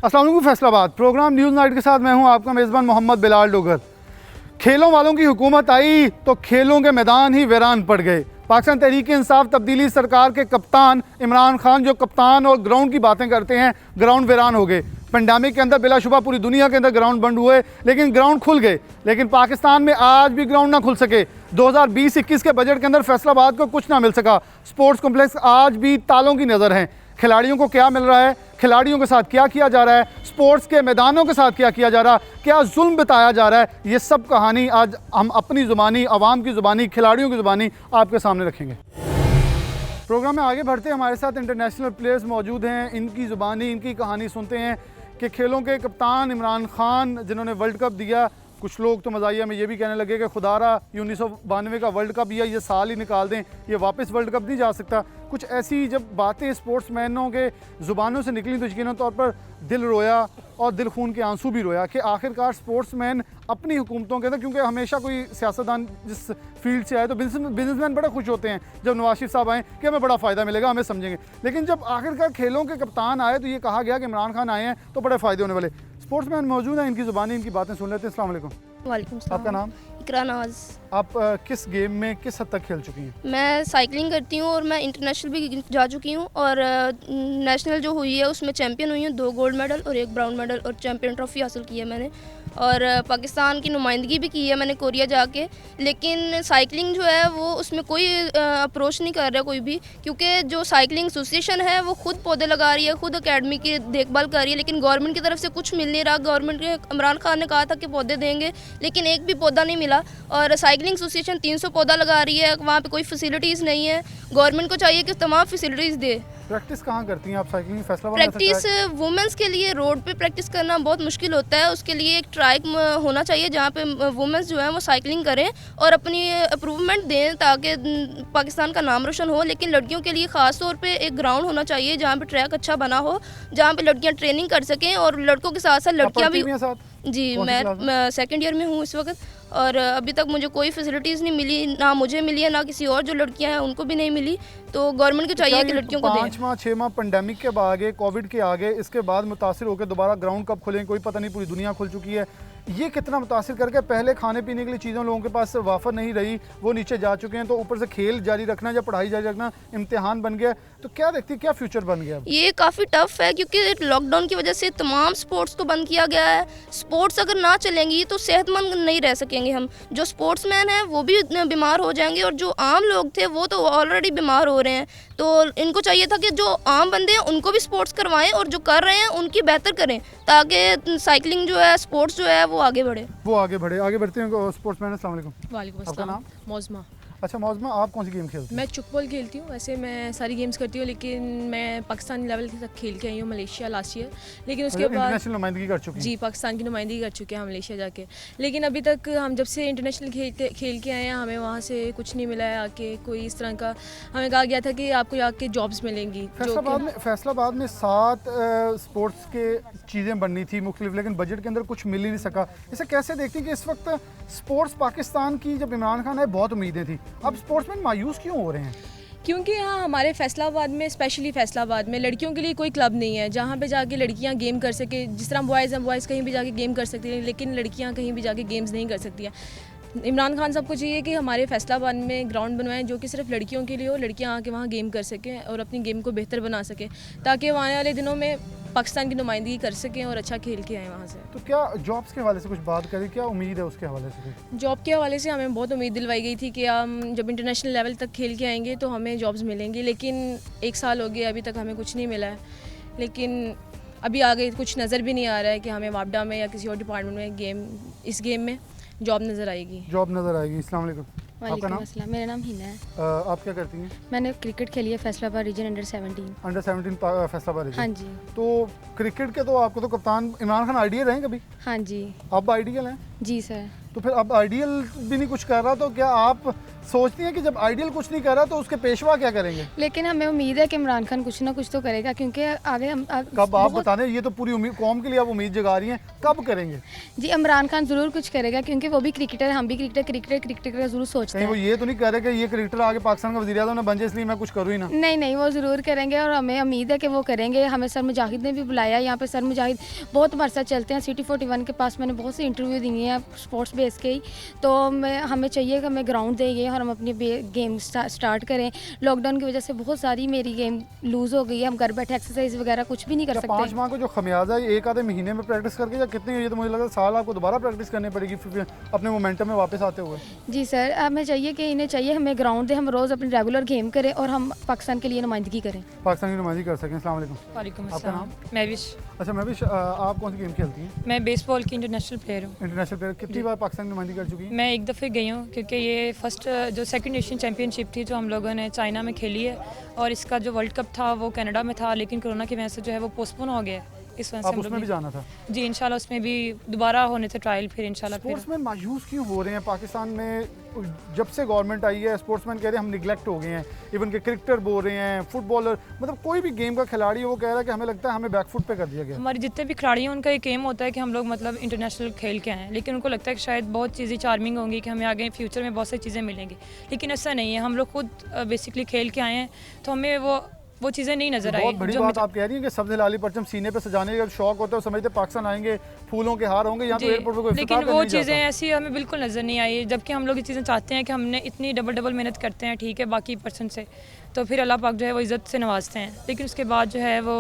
अस्सलाम वालेकुम Faisalabad programme news night के साथ मैं हूं आपका मेज़बान मोहम्मद बिलाल डोगर। खेलों वालों की हुकूमत आई तो खेलों के मैदान ही वीरान पड़ गए। पाकिस्तान तहरीक इंसाफ तब्दीली सरकार के कप्तान इमरान खान जो कप्तान और ग्राउंड की बातें करते हैं, ग्राउंड वीरान हो गए। पेंडेमिक के अंदर बिलाशुबा पूरी दुनिया के अंदर ग्राउंड बंद हुए, लेकिन ग्राउंड खुल गए। लेकिन पाकिस्तान में आज भी ग्राउंड ना खुल सके। 2020-21 के बजट के अंदर फैसलाबाद को कुछ ना मिल सका। स्पोर्ट्स कॉम्प्लेक्स आज भी तालों की नज़र हैं। खिलाड़ियों को क्या मिल रहा है, खिलाड़ियों के साथ क्या किया जा रहा है, स्पोर्ट्स के मैदानों के साथ क्या किया जा रहा है, क्या जुल्म बताया जा रहा है, ये सब कहानी आज हम अपनी ज़ुबानी, आवाम की ज़ुबानी, खिलाड़ियों की ज़ुबानी आपके सामने रखेंगे। प्रोग्राम में आगे बढ़ते हमारे साथ इंटरनेशनल प्लेयर्स मौजूद हैं। इनकी ज़ुबानी, इनकी कहानी सुनते हैं कि खेलों के कप्तान इमरान खान जिन्होंने वर्ल्ड कप दिया, कुछ लोग तो मज़ाहिया में ये भी कहने लगे कि खुदारा 1992 का वर्ल्ड कप या ये साल ही निकाल दें, ये वापस वर्ल्ड कप नहीं जा सकता। कुछ ऐसी जब बातें स्पोर्ट्समैनों के ज़ुबानों से निकली तो यकीनन तौर पर दिल रोया और दिल खून के आंसू भी रोया कि आखिरकार स्पोर्ट्समैन अपनी हुकूमतों के अंदर, क्योंकि हमेशा कोई सियासतदान जिस फील्ड से आए तो बिजनेसमैन बड़े खुश होते हैं जब नवाज शरीफ साहब आए कि हमें बड़ा फ़ायदा मिलेगा, हमें समझेंगे। लेकिन जब आखिरकार खेलों के कप्तान आए तो ये कहा गया कि इमरान खान आए हैं तो बड़े फ़ायदे होने वाले। स्पोर्ट्समैन मौजूद हैं, इनकी ज़ुबानी, इनकी बातें सुन लेते हैं। अस्सलाम वालेकुम। वालेकुम सलाम। आपका नाम? इकरा नाज। आप किस गेम में किस हद तक खेल चुकी हैं? मैं साइकिलिंग करती हूँ और मैं इंटरनेशनल भी जा चुकी हूँ और नेशनल जो हुई है उसमें चैंपियन हुई हूँ। 2 गोल्ड मेडल और 1 ब्राउन मेडल और चैंपियन ट्रॉफी हासिल की है मैंने। और पाकिस्तान की नुमाइंदगी भी की है मैंने कोरिया जाके। लेकिन साइकिलिंग जो है वो उसमें कोई अप्रोच नहीं कर रहा कोई भी, क्योंकि जो साइकिलिंग एसोसिएशन है वो खुद पौधे लगा रही है, खुद अकेडमी की देखभाल कर रही है, लेकिन गवर्नमेंट की तरफ से कुछ मिल नहीं रहा। गवर्नमेंट के इमरान खान ने कहा था कि पौधे देंगे, लेकिन एक भी पौधा नहीं मिला। और साइकिलिंग एसोसिएशन 300 पौधा लगा रही है, वहाँ पे कोई फैसिलिटीज़ नहीं है। गवर्नमेंट को चाहिए कि तमाम फैसिलिटीज़ दे। प्रैक्टिस कहाँ करती हैं आप साइकिलिंग? फैसलाबाद? प्रैक्टिस वुमेंस के लिए रोड पे प्रैक्टिस करना बहुत मुश्किल होता है। उसके लिए एक ट्रैक होना चाहिए जहाँ पे वुमेंस जो है वो साइकिलिंग करें और अपनी इम्प्रूवमेंट दें ताकि पाकिस्तान का नाम रोशन हो। लेकिन लड़कियों के लिए ख़ास तौर पे एक ग्राउंड होना चाहिए जहाँ पे ट्रैक अच्छा बना हो, जहाँ पे लड़कियाँ ट्रेनिंग कर सकें और लड़कों के साथ साथ लड़कियाँ भी। जी, मैं सेकंड ईयर में हूँ इस वक्त और अभी तक मुझे कोई फैसिलिटीज़ नहीं मिली, ना मुझे मिली है ना किसी और जो लड़कियां हैं उनको भी नहीं मिली। तो गवर्नमेंट को चाहिए कि लड़कियों को दें। 5 माह 6 माह पेंडेमिक के आगे, कोविड के आगे, इसके बाद मुतासिर होकर दोबारा ग्राउंड कब खुलें कोई पता नहीं, पूरी दुनिया खुल चुकी है। ये कितना मुतासिर करके पहले खाने पीने के लिए चीज़ों लोगों के पास वाफर नहीं रही, वो नीचे जा चुके हैं, तो ऊपर से खेल जारी रखना या पढ़ाई जारी रखना इम्तिहान बन गया। तो क्या देखती है, क्या फ्यूचर बन गया? ये काफ़ी टफ है क्योंकि लॉकडाउन की वजह से तमाम स्पोर्ट्स को बंद किया गया है। स्पोर्ट्स अगर ना चलेंगी तो सेहतमंद नहीं रह सकेंगे हम। जो स्पोर्ट्समैन हैं वो भी बीमार हो जाएंगे और जो आम लोग थे वो तो ऑलरेडी बीमार हो रहे हैं। तो इनको चाहिए था कि जो आम बंदे हैं उनको भी स्पोर्ट्स करवाएं और जो कर रहे हैं उनकी बेहतर करें ताकि साइकिलिंग जो है, स्पोर्ट्स जो है वो आगे बढ़े। आगे बढ़ते हैं। स्पोर्ट्समैन, अस्सलाम वालेकुम। वालेकुम आपका नाम? मौजमा। अच्छा मौजमा, आप कौन सी गेम खेलती हैं? मैं चुकबॉल खेलती हूँ। वैसे मैं सारी गेम्स करती हूँ, लेकिन मैं पाकिस्तान लेवल तक खेल के आई हूँ मलेशिया लास्ट ईयर। लेकिन उसके बाद इंटरनेशनल नुमाइंदगी कर चुकी हैं? जी, पाकिस्तान की नुमाइंदगी कर चुके हैं हम मलेशिया जाके। लेकिन अभी तक हम जब से इंटरनेशनल खेल के आए हैं हमें वहाँ से कुछ नहीं मिला है आके। कोई इस तरह का हमें कहा गया था कि आपको आके जॉब्स मिलेंगी। फैसलाबाद में 7 स्पोर्ट्स के चीज़ें बननी थी मुख्तलिफ, लेकिन बजट के अंदर कुछ मिल ही नहीं सका। इसे कैसे देखती हैं कि इस वक्त स्पोर्ट्स पाकिस्तान की, जब इमरान खान आए बहुत उम्मीदें थी, अब स्पोर्ट्समैन मायूस क्यों हो रहे हैं? क्योंकि हाँ, हमारे फैसलाबाद में, स्पेशली फैसलाबाद में लड़कियों के लिए कोई क्लब नहीं है जहाँ पे जाके लड़कियाँ गेम कर सके। जिस तरह बॉयज़ हैं, बॉयज़ कहीं भी जाके गेम कर सकती हैं, लेकिन लड़कियाँ कहीं भी जाके गेम्स नहीं कर सकती हैं। इमरान खान साहब को चाहिए कि हमारे फैसलाबाद में ग्राउंड बनवाएं जो कि सिर्फ लड़कियों के लिए हो, लड़कियाँ आके वहाँ गेम कर सकें और अपनी गेम को बेहतर बना सकें ताकि वो आने वाले दिनों में पाकिस्तान की नुमाइंदगी कर सकें और अच्छा खेल के आएँ वहाँ से। तो क्या जॉब्स के हवाले से कुछ बात करें, क्या उम्मीद है उसके हवाले से? जॉब के हवाले से हमें बहुत उम्मीद दिलवाई गई थी कि हम जब इंटरनेशनल लेवल तक खेल के आएंगे तो हमें जॉब्स मिलेंगी, लेकिन 1 साल हो गया अभी तक हमें कुछ नहीं मिला है। लेकिन अभी आगे कुछ नज़र भी नहीं आ रहा है कि हमें वापडा में या किसी और डिपार्टमेंट में इस गेम में जॉब नज़र आएगी। अस्सलाम वालेकुम। आपका नाम? मेरा नाम हिना है। आप क्या करती हैं? मैंने क्रिकेट खेली है Faisalabad region under 17 Faisalabad region. हाँ जी। तो क्रिकेट के तो आपको तो कप्तान इमरान खान आइडियल हैं कभी? हाँ जी। आप आइडियल हैं? जी सर। तो फिर अब आइडियल भी नहीं कुछ कर रहा, तो क्या आप सोचती हैं कि जब आइडियल कुछ नहीं कर रहा तो उसके पेशवा क्या करेंगे? लेकिन हमें उम्मीद है कि इमरान खान कुछ ना कुछ तो करेगा, क्योंकि आगे हम कब आप बता दें, ये तो पूरी उम्मीद कौम के लिए आप उम्मीद जगा रही हैं, कब करेंगे? जी इमरान खान ज़रूर कुछ करेगा, क्योंकि वो भी क्रिकेटर है, हम भी क्रिकेटर का ज़रूर सोचते कहीं वो हैं। ये तो नहीं कह रहे कि ये क्रिकेटर आगे पाकिस्तान का वज़ीर-ए-आज़म ना बन जाए इसलिए मैं कुछ करूँ ही ना? नहीं, वो ज़रूर करेंगे और हमें उम्मीद है कि वो करेंगे। हमें सर मुजाहिद ने भी बुलाया, यहाँ पे सर मुजाहिद बहुत हमारे साथ चलते हैं। सिटी 41 के पास मैंने बहुत से इंटरव्यू दिए हैं स्पोर्ट्स बेस के ही, तो हमें चाहिए कि हमें ग्राउंड देंगे और हम अपनी गेम स्टार्ट करें। लॉकडाउन की वजह से बहुत सारी मेरी गेम लूज़ हो गई है, हम घर बैठे एक्सरसाइज वगैरह कुछ भी नहीं कर क्या 5 सकते। माह को जो खमियाजा है एक आधे महीने में प्रैक्टिस करके या कितने, ये तो मुझे लगता है साल आपको दोबारा प्रैक्टिस करनी पड़ेगी फिर अपने मोमेंटम में वापस आते हुए? जी सर, हमें चाहिए कि इन्हें चाहिए हमें ग्राउंड दें, हम रोज़ अपनी रेगुलर गेम करें और हम पाकिस्तान के लिए नुमाइंदगी करें। पाकिस्तान की नुमाइंदगी कर सकें। अस्सलाम वालेकुम। वालेकुम आपका अस्सलाम। नाम? महविश। अच्छा महविश, आप कौन सी गेम खेलती हैं? मैं बेसबॉल की इंटरनेशनल प्लेयर हूँ। इंटरनेशनल प्लेयर, कितनी बार पाकिस्तान की नुमाइंदगी कर चुकी हैं? मैं एक दफ़े गई हूँ, क्योंकि ये फर्स्ट जो सेकंड एशियन चैम्पियनशिप थी जो हम लोगों ने चाइना में खेली है, और इसका जो वर्ल्ड कप था वो कनाडा में था, लेकिन कोरोना की वजह से जो है वो पोस्टपोन हो गया है। इस वजह से आप हम उसमें लोग भी जाना था? जी इंशाल्लाह उसमें भी दोबारा होने थे ट्रायल, फिर इंशाल्लाह फिर स्पोर्ट्समैन मायूस क्यों हो रहे हैं पाकिस्तान में? जब से गवर्नमेंट आई है स्पोर्ट्समैन कह रहे हैं हम निगलेक्ट हो गए हैं, इवन के क्रिकेटर बोल रहे हैं, फुटबॉलर, मतलब कोई भी गेम का खिलाड़ी है वो कह रहा है कि हमें लगता है हमें बैकफुट पे कर दिया गया। हमारे जितने भी खिलाड़ी हैं उनका एक एम होता है कि हम लोग मतलब इंटरनेशनल खेल के आएँ, लेकिन उनको लगता है कि शायद बहुत चीज़ें चार्मिंग होंगी कि हमें आगे फ्यूचर में बहुत सारी चीज़ें मिलेंगी, लेकिन ऐसा नहीं है। हम लोग खुद बेसिकली खेल के आए हैं, तो हमें वो चीज़ें नहीं नज़र आई। बहुत बड़ी बात आप कह रही हैं कि सबसे लाली परचम सीने पे सजाने का शौक होता है, समझते पाकिस्तान आएंगे फूलों के हार होंगे, यहाँ तो एयरपोर्ट पे कोई लेकिन इफ्तिताह वो करने नहीं चीज़ें जाता। ऐसी हमें बिल्कुल नज़र नहीं आई, जबकि हम लोग ये चीज़ें चाहते हैं कि हमने इतनी डबल मेहनत करते हैं, ठीक है, बाकी पर्सन से, तो फिर अल्लाह पाक जो है वो इज़्ज़त से नवाजते हैं, लेकिन उसके बाद जो है वो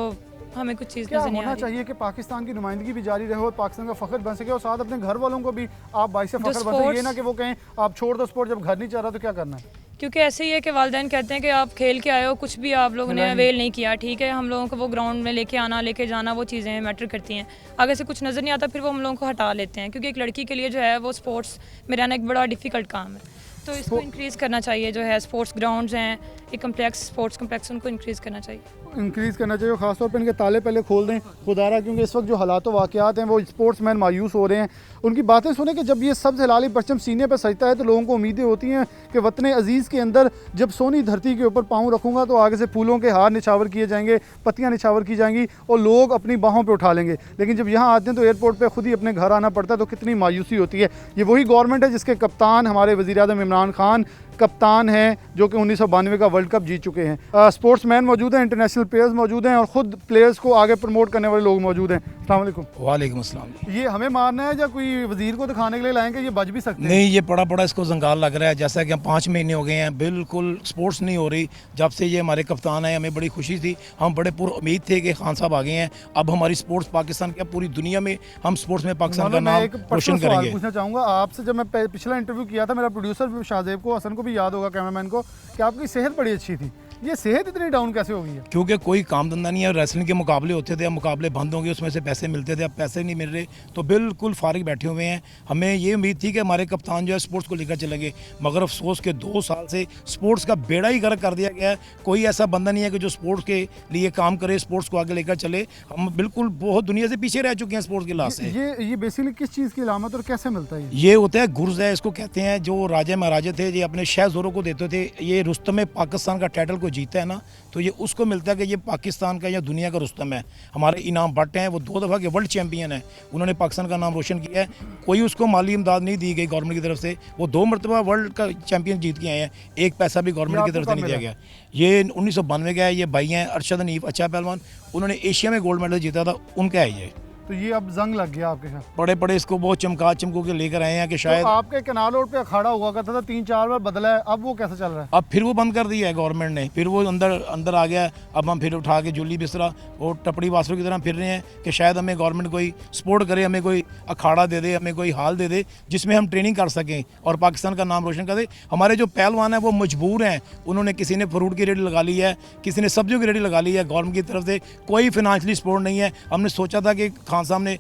हमें कुछ चीज़ क्या नज़र नहीं आ होना रही। चाहिए कि पाकिस्तान की नुमाइंदगी भी जारी रहे और पाकिस्तान का फ़ख्र बन सके और साथ अपने घर वालों को भी आप बाइस फ़ख्र बन सके, ये स्पोर्ट्स- ना कि वो कहें आप छोड़ दो स्पोर्ट, जब घर नहीं चल रहा तो क्या करना है? क्योंकि ऐसे ही है कि वालिदैन कहते हैं कि आप खेल के आए हो, कुछ भी आप लोगों ने अवेल नहीं किया, ठीक है, हम लोगों को वो ग्राउंड में लेके आना लेके जाना वो चीज़ें मैटर करती हैं। आगे से कुछ नज़र नहीं आता फिर वो हम लोगों को हटा लेते हैं, क्योंकि एक लड़की के लिए जो है वो स्पोर्ट्स में रहना एक बड़ा डिफ़िकल्ट काम है, तो इसको इंक्रीज़ करना चाहिए। जो है स्पोर्ट्स ग्राउंड्स हैं, एक कम्प्लेक्स स्पोर्ट्स कम्प्लेक्स, उनको इंक्रीज़ करना चाहिए। इंक्रीज़ करना चाहिए, खासतौर पर इनके ताले पहले खोल दें खुदारा, क्योंकि इस वक्त जो हालात वाक़यात हैं वो स्पोर्ट्समैन मायूस हो रहे हैं। उनकी बातें सुने कि जब ये सब्ज़ हिलाली परचम सीने पर सजता है तो लोगों को उम्मीदें होती हैं कि वतन अज़ीज़ के अंदर जब सोनी धरती के ऊपर पाँव रखूँगा तो आगे से फूलों के हार निछावर किए जाएंगे, पत्तियाँ निछावर की जाएंगी और लोग अपनी बाहों पर उठा लेंगे। लेकिन जब यहाँ आते हैं तो एयरपोर्ट पर खुद ही अपने घर आना पड़ता है, तो कितनी मायूसी होती है। ये वही गवर्नमेंट है जिसके कप्तान हमारे वज़ीर-ए-आज़म इमरान खान कप्तान हैं, जो कि 1992 का वर्ल्ड कप जीत चुके हैं। स्पोर्ट्समैन मौजूद हैं, इंटरनेशनल प्लेयर्स मौजूद हैं और ख़ुद प्लेयर्स को आगे प्रमोट करने वाले लोग मौजूद हैं। अस्सलाम वालेकुम। वालेकुम अस्सलाम। ये हमें मारना है या कोई वजीर को दिखाने के लिए लाएंगे, ये बच भी सकते हैं? नहीं, ये पड़ा इसको जंगाल लग रहा है, जैसा कि हम 5 महीने हो गए हैं बिल्कुल स्पोर्ट्स नहीं हो रही। जब से ये हमारे कप्तान हैं हमें बड़ी खुशी थी, हम बड़े पुर उम्मीद थे कि खान साहब आ गए हैं। अब हमारी स्पोर्ट्स पाकिस्तान के पूरी दुनिया में हम स्पोर्ट्स में पाकिस्तान का मैं नाम एक रोशन पर्सनल सवाल करेंगे। पूछना चाहूँगा आपसे। जब मैं पिछला इंटरव्यू किया था, मेरा प्रोड्यूसर शाहजेब को, हसन को भी याद होगा, कैमरामैन को, कि आपकी सेहत बड़ी अच्छी थी। ये सेहत इतनी डाउन कैसे हो गई है? क्योंकि कोई काम धंधा नहीं है, रेसलिंग के मुकाबले होते थे, अब मुकाबले बंद होंगे, उसमें से पैसे मिलते थे, अब पैसे नहीं मिल रहे, तो बिल्कुल फारिग बैठे हुए हैं। हमें ये उम्मीद थी कि हमारे कप्तान जो है स्पोर्ट्स को लेकर चलेंगे, मगर अफसोस के 2 साल से स्पोर्ट्स का बेड़ा ही गर्क कर दिया गया है। कोई ऐसा बंदा नहीं है कि जो स्पोर्ट्स के लिए काम करे, स्पोर्ट्स को आगे लेकर चले। हम बिल्कुल बहुत दुनिया से पीछे रह चुके हैं स्पोर्ट्स के लिहाज से। ये बेसिकली किस चीज़ की अलामत और कैसे मिलता है? ये होता है गुर्ज है, इसको कहते हैं। जो राजा महाराजा थे ये अपने शह जोरों को देते थे। ये रुस्तम में पाकिस्तान का टाइटल को जीता है ना, तो ये उसको मिलता है कि ये पाकिस्तान का या दुनिया का रुस्तम है। हमारे इनाम भट्ट हैं, वो 2 दफ़ा के वर्ल्ड चैम्पियन हैं, उन्होंने पाकिस्तान का नाम रोशन किया है। कोई उसको माली इमदाद नहीं दी गई गवर्नमेंट की तरफ से। वो 2 मरतबा वर्ल्ड का चैम्पियन जीत के आए हैं, एक पैसा भी गवर्नमेंट की तरफ से नहीं दिया गया। ये 1992 का है। ये भाई हैं अरशद हनीफ, अच्छा पहलवान, उन्होंने एशिया में गोल्ड मेडल जीता था, उनका है ये। तो ये अब जंग लग गया आपके साथ? बड़े इसको बहुत चमको के लेकर आए हैं कि शायद तो आपके कनाल रोड पे अखाड़ा हुआ करता था, 3-4 बार बदला है, अब वो कैसे चल रहा है? अब फिर वो बंद कर दिया है गवर्नमेंट ने, फिर वो अंदर आ गया। अब हम फिर उठा के जुली बिस्तरा और टपड़ी वासरों की तरह फिर रहे हैं कि शायद हमें गवर्नमेंट कोई सपोर्ट करे, हमें कोई अखाड़ा दे दे, हमें कोई हाल दे दे जिसमें हम ट्रेनिंग कर सकें और पाकिस्तान का नाम रोशन कर दे। हमारे जो पहलवान हैं वो मजबूर हैं, उन्होंने किसी ने फ्रूट की रेडी लगा ली है, किसी ने सब्जियों की रेडी लगा ली है। गवर्नमेंट की तरफ से कोई फिनंशियली सपोर्ट नहीं है। हमने सोचा था कि खान साहब ने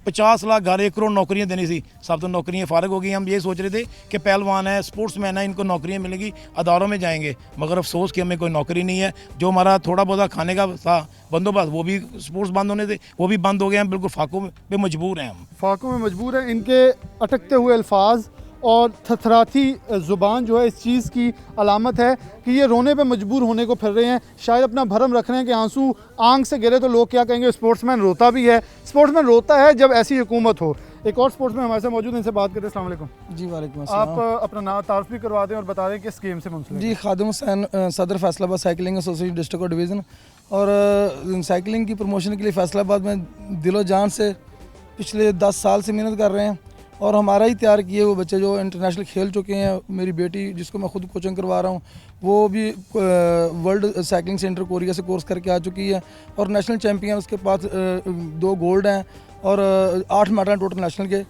50 लाख घर 1 करोड़ नौकरियां देनी थी, सब तो नौकरियां फारग हो गई। हम ये सोच रहे थे कि पहलवान है, स्पोर्ट्समैन है, इनको नौकरियां मिलेंगी, अदारों में जाएंगे, मगर अफसोस कि हमें कोई नौकरी नहीं है। जो हमारा थोड़ा बहुत खाने का था बंदोबस्त, वो भी स्पोर्ट्स बंद होने थे, वो भी बंद हो गए हैं। बिल्कुल फाकों पे मजबूर हैं हम। फाकों में मजबूर हैं। इनके अटकते हुए अल्फाज और थरथराती ज़ुबान जो है इस चीज़ की अलामत है कि ये रोने पे मजबूर होने को फिर रहे हैं। शायद अपना भरम रख रहे हैं कि आंसू आंख से गिरे तो लोग क्या कहेंगे, स्पोर्ट्समैन रोता भी है। स्पोर्ट्समैन रोता है जब ऐसी हुकूमत हो। एक और स्पोर्ट्समैन हमारे साथ मौजूद हैं, इनसे बात करते हैं। अस्सलाम वालेकुम जी वालेकुम आप अस्सलाम। अपना नाम तारुफ भी करवा दें और बता दें किस गेम से मुंसलिक जी खादिम हुसैन, सदर फैसलाबाद साइकिलिंग एसोसिएशन डिस्ट्रिक्ट और डिवीज़न। और साइकिलिंग की प्रमोशन के लिए फैसलाबाद में दिलो जान से पिछले 10 साल से मेहनत कर रहे हैं। और हमारा ही तैयार किए वो बच्चे जो इंटरनेशनल खेल चुके हैं। मेरी बेटी जिसको मैं खुद कोचिंग करवा रहा हूँ वो भी वर्ल्ड साइकिलिंग सेंटर कोरिया से कोर्स करके आ चुकी है और नेशनल चैम्पियन। उसके पास 2 गोल्ड हैं और 8 मेडल हैं टोटल नेशनल के।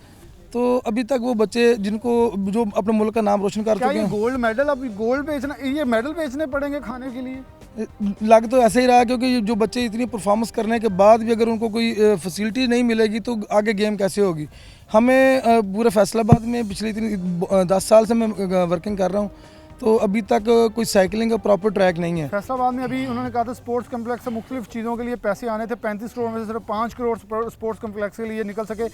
तो अभी तक वो बच्चे जिनको जो अपने मुल्क का नाम रोशन कर क्या चुके ये हैं। गोल्ड मेडल, अब गोल्ड बेचना, ये मेडल बेचने पड़ेंगे खाने के लिए? लग तो ऐसे ही रहा है क्योंकि जो बच्चे इतनी परफॉर्मेंस करने के बाद भी अगर उनको कोई फैसिलिटी नहीं मिलेगी तो आगे गेम कैसे होगी। हमें पूरे फैसलाबाद में पिछले 10 साल से मैं वर्किंग कर रहा हूँ, तो अभी तक कोई साइकिलिंग का प्रॉपर ट्रैक नहीं है। फैसलाबाद में अभी उन्होंने कहा था स्पोर्ट्स कम्प्लेक्स से मुख्तलिफ चीज़ों के लिए पैसे आने थे, 35 करोड़ में से सिर्फ 5 करोड़ स्पोर्ट्स कम्प्लेक्स के लिए निकल सके।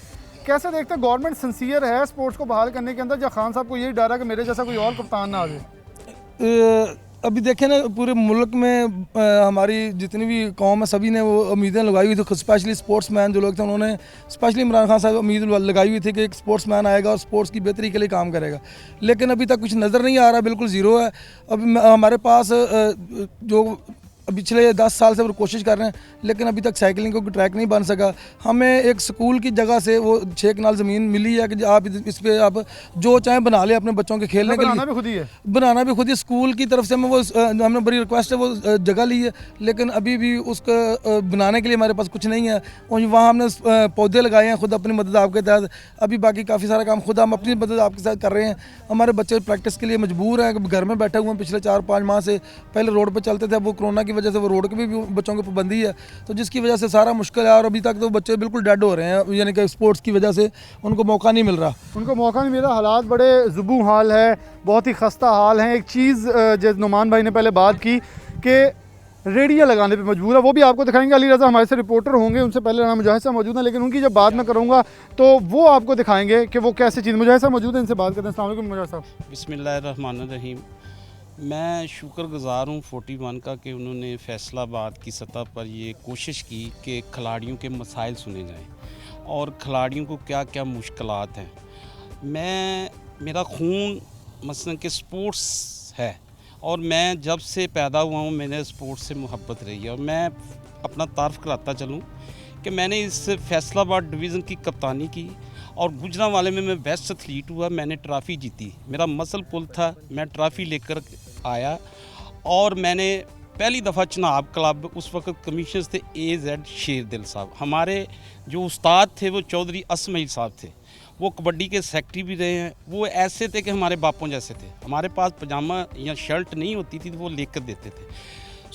कैसे देखते हैं गवर्नमेंट सिंसियर है स्पोर्ट्स को बहाल करने के अंदर, या खान साहब को यही डर है कि मेरे जैसा कोई और कप्तान ना आ जाए? अभी देखें ना, पूरे मुल्क में हमारी जितनी भी कौम है सभी ने वो उम्मीदें लगाई हुई थी। स्पेशली स्पोर्ट्समैन जो लोग थे उन्होंने स्पेशली इमरान खान साहब उम्मीद लगाई हुई थी कि एक स्पोर्ट्समैन आएगा और स्पोर्ट्स की बेहतरी के लिए काम करेगा। लेकिन अभी तक कुछ नज़र नहीं आ रहा, बिल्कुल ज़ीरो है। अब हमारे पास जो पिछले 10 साल से वो कोशिश कर रहे हैं लेकिन अभी तक साइकिलिंग को ट्रैक नहीं बन सका। हमें एक स्कूल की जगह से वो 6 कनाल ज़मीन मिली है कि आप इस पे आप जो चाहें बना लें अपने बच्चों के खेलने के लिए। बनाना भी खुद ही है, बनाना भी खुद ही। स्कूल की तरफ से हमें वो हमने बड़ी रिक्वेस्ट है, वो जगह ली है लेकिन अभी भी उसका बनाने के लिए हमारे पास कुछ नहीं है। और वहाँ हमने पौधे लगाए हैं खुद अपनी मदद आपके तहत। अभी बाकी काफ़ी सारा काम खुद हम अपनी मदद आपके साथ कर रहे हैं। हमारे बच्चे प्रैक्टिस के लिए मजबूर हैं, घर में बैठे हुए हैं पिछले 4-5 माह से। पहले रोड पर चलते थे, वो कोरोना की वजह से वो रोड की भी बच्चों की पाबंदी है, तो जिसकी वजह से सारा मुश्किल है। और अभी तक तो बच्चे बिल्कुल डेड हो रहे हैं, यानी कि स्पोर्ट्स की वजह से उनको मौका नहीं मिल रहा। उनको मौका नहीं मिल रहा। हालात बड़े जुबू हाल है, बहुत ही खस्ता हाल है। एक चीज़ जैसे नुमान भाई ने पहले बात की कि रेडिया लगाने पे मजबूर है, वो भी आपको दिखाएंगे। अली रज़ा हमारे से रिपोर्टर होंगे, उनसे पहले राना मुजाहिद साहब मौजूद हैं, लेकिन उनकी जब बात मैं करूँगा तो वो आपको दिखाएंगे कि वो कैसी चीज़। मुजाहिद साहब मौजूद हैं, इनसे बात करते हैं। अस्सलाम वालेकुम मुजाहिद साहब। बिस्मिल्लाहिर्रहमानिर्रहीम। मैं शुक्रगुज़ार हूँ 41 का कि उन्होंने फैसलाबाद की सतह पर ये कोशिश की कि खिलाड़ियों के मसाइल सुने जाएं और खिलाड़ियों को क्या क्या मुश्किलात हैं। मेरा खून मसलन कि स्पोर्ट्स है और मैं जब से पैदा हुआ हूँ मैंने स्पोर्ट्स से मोहब्बत रही है। और मैं अपना तारफ़ कराता चलूँ कि मैंने इस फैसलाबाद डिवीज़न की कप्तानी की और गुजरांवाले में मैं बेस्ट एथलीट हुआ। मैंने ट्रॉफ़ी जीती, मेरा मसल पुल था, मैं ट्रॉफ़ी लेकर आया। और मैंने पहली दफ़ा चनाब क्लब, उस वक्त कमिश्नर थे AZ शेरदिल साहब, हमारे जो उस्ताद थे वो चौधरी असमाइल साहब थे, वो कबड्डी के सेक्रेटरी भी रहे हैं। वो ऐसे थे कि हमारे बापों जैसे थे। हमारे पास पजामा या शर्ट नहीं होती थी तो वो लेकर देते थे।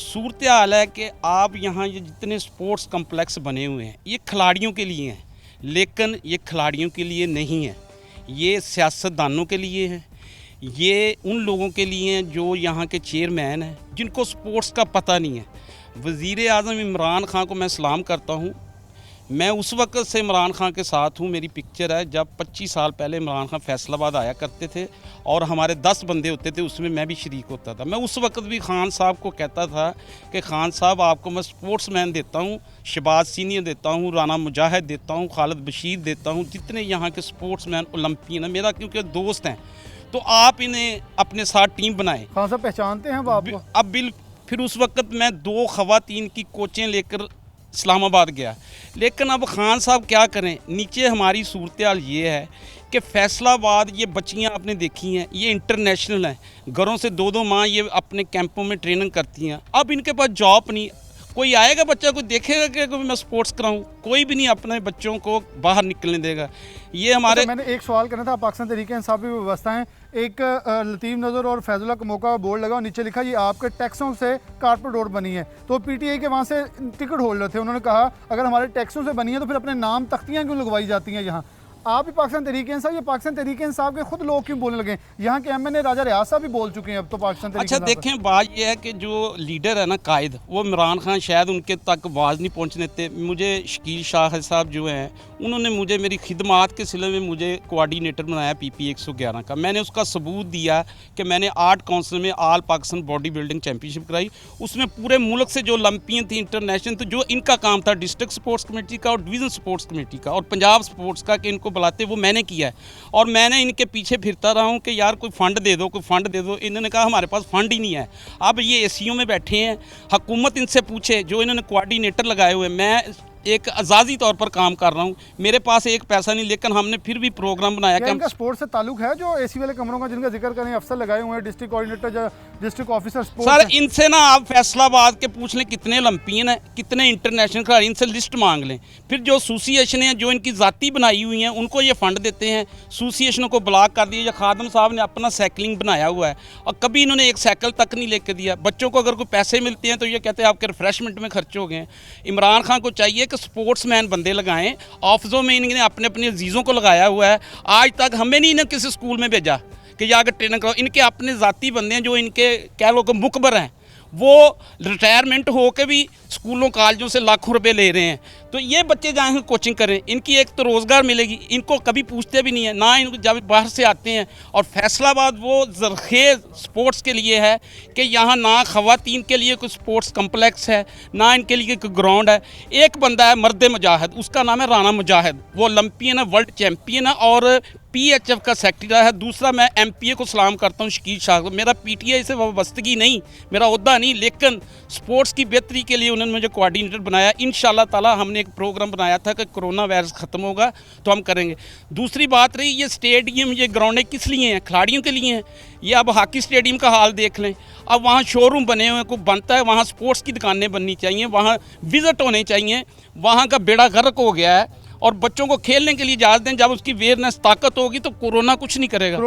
सूरत हाल है कि आप यहाँ ये जितने स्पोर्ट्स कम्प्लेक्स बने हुए हैं ये खिलाड़ियों के लिए हैं, लेकिन ये खिलाड़ियों के लिए नहीं है, ये सियासतदानों के लिए हैं। ये उन लोगों के लिए हैं जो यहाँ के चेयरमैन हैं जिनको स्पोर्ट्स का पता नहीं है। वज़ीर आज़म इमरान खान को मैं सलाम करता हूँ। मैं उस वक्त से इमरान खान के साथ हूँ, मेरी पिक्चर है जब 25 साल पहले इमरान खान फैसलाबाद आया करते थे और हमारे 10 बंदे होते थे, उसमें मैं भी शरीक होता था। मैं उस वक्त भी खान साहब को कहता था कि खान साहब आपको मैं स्पोर्ट्समैन देता हूँ, शहबाज सीनियर देता हूँ, राना मुजाहिद देता हूँ, खालिद बशीर देता हूँ, जितने यहाँ के स्पोर्ट्समैन ओलंपियन हैं मेरा क्योंकि दोस्त हैं, तो आप इन्हें अपने साथ टीम बनाएं। खान साहब पहचानते हैं वो आपको? अब फिर उस वक्त मैं 2 ख़वातीन की कोचें लेकर इस्लामाबाद गया। लेकिन अब खान साहब क्या करें, नीचे हमारी सूरत हाल ये है कि फैसलाबाद ये बच्चियाँ आपने देखी हैं, ये इंटरनेशनल हैं, घरों से 2-2 माह ये अपने कैंपों में ट्रेनिंग करती हैं। अब इनके पास जॉब नहीं, कोई आएगा बच्चा, कोई देखेगा कि मैं स्पोर्ट्स कराऊं, कोई भी नहीं अपने बच्चों को बाहर निकलने देगा। ये हमारे मैंने एक सवाल करना था, पाकिस्तान तहरीक इंसाफ की व्यवस्था है, एक लतीफ़ नज़र और फैजुल्ला कमोका का बोर्ड लगा और नीचे लिखा ये आपके टैक्सों से कारपेट रोड बनी है। तो PTI के वहाँ से टिकट होल्डर थे, उन्होंने कहा अगर हमारे टैक्सों से बनी है तो फिर अपने नाम तख्तियाँ क्यों लगवाई जाती हैं यहाँ? आप ही पाकिस्तान तहरीक इंसाफ, ये पाकिस्तान तहरीक इंसाफ के खुद लोग क्यों बोलने लगे? यहाँ के एमएनए राजा रियाज साहब भी बोल चुके हैं अब तो पाकिस्तान तहरीक अच्छा इंसाफ पर। देखें, बात यह है कि जो लीडर है ना, कायद, वो इमरान खान शायद उनके तक आवाज़ नहीं पहुँचने देते। मुझे शकील शाह साहब जो हैं, उन्होंने मुझे मेरी खिदमात के सिलसिले में मुझे कोऑर्डिनेटर बनाया PP 111 का। मैंने उसका सबूत दिया कि मैंने आर्ट काउंसिल में all Pakistan body building championship कराई। उसमें पूरे मुल्क से जो ओलंपियन थी, इंटरनेशनल, तो जो इनका काम था डिस्ट्रिक्ट स्पोर्ट्स कमेटी का और डिवीज़न स्पोर्ट्स कमेटी का और पंजाब स्पोर्ट्स का कि इनको बुलाते, वो मैंने किया है। और मैंने इनके पीछे फिरता रहा हूँ कि यार कोई फ़ंड दे दो, कोई फ़ंड दे दो। इन्होंने कहा हमारे पास फ़ंड ही नहीं है। अब ये ACO में बैठे हैं, हुकूमत इनसे पूछे, जो इन्होंने कोऑर्डिनेटर लगाए हुए, मैं एक आज़ादी तौर पर काम कर रहा हूँ, मेरे पास एक पैसा नहीं, लेकिन हमने फिर भी प्रोग्राम बनाया क्या कि इनका स्पोर्ट्स से ताल्लुक है? जो AC वाले कमरों का जिनका जिक्र करें, अफसर लगाए हुए हैं, district coordinator, district officer sports sir, इनसे ना आप फैसलाबाद के पूछ लें कितने ओलंपियन हैं, कितने इंटरनेशनल खिलाड़ी, इनसे लिस्ट मांग लें। फिर जो एसोसिएशन है, जो इनकी ज़ाती बनाई हुई हैं, उनको ये फ़ंड देते हैं, एसोसिएशनों को ब्लॉक कर दिया। या खादम साहब ने अपना साइकिलिंग बनाया हुआ है और कभी इन्होंने एक साइकिल तक नहीं लेके दिया। बच्चों को अगर कोई पैसे मिलते हैं तो ये कहते हैं आपके रिफ्रेशमेंट में खर्च हो गए। इमरान खान को चाहिए कि स्पोर्ट्समैन बंदे लगाएं। ऑफिसों में इन्होंने अपने अपने अजीज़ों को लगाया हुआ है। आज तक हमें नहीं इन्हें किसी स्कूल में भेजा कि जाकर ट्रेनिंग करो। इनके अपने ज़ाती बंदे हैं, जो इनके कह लो कि मुखबर हैं, वो रिटायरमेंट हो के भी स्कूलों कॉलेजों से लाखों रुपए ले रहे हैं। तो ये बच्चे जाएंगे कोचिंग करें, इनकी एक तो रोज़गार मिलेगी। इनको कभी पूछते भी नहीं है ना, इनको जब बाहर से आते हैं। और फैसलाबाद वो ज़रखेज़ स्पोर्ट्स के लिए है कि यहाँ ना ख़वातीन के लिए कोई स्पोर्ट्स कम्प्लेक्स है, ना इनके लिए कोई ग्राउंड है। एक बंदा है मर्द मुजाहिद, उसका नाम है राना मुजाहिद, वो ओलंपियन है, वर्ल्ड चैम्पियन है और PHF का सेक्रेटरी है। दूसरा, मैं MPA को सलाम करता हूँ, शकील शाह को। मेरा PTI से वाबस्तगी नहीं, मेरा ओहदा नहीं, लेकिन स्पोर्ट्स की बेहतरी के लिए उन्होंने मुझे कोऑर्डिनेटर बनाया। इंशाल्लाह ताला हमने एक प्रोग्राम बनाया था कि कोरोना वायरस ख़त्म होगा तो हम करेंगे। दूसरी बात रही, ये स्टेडियम, ये ग्राउंडें किस लिए हैं? खिलाड़ियों के लिए हैं। ये अब हॉकी स्टेडियम का हाल देख लें, अब वहाँ शोरूम बने हुए हैं, कोई बनता है, वहाँ स्पोर्ट्स की दुकानें बननी चाहिए, वहाँ विज़िट होने चाहिए। वहाँ का बेड़ा गर्क हो गया है और बच्चों को खेलने के लिए इजाज़त दें। जब उसकी अवेयरनेस ताकत होगी तो कोरोना कुछ नहीं करेगा।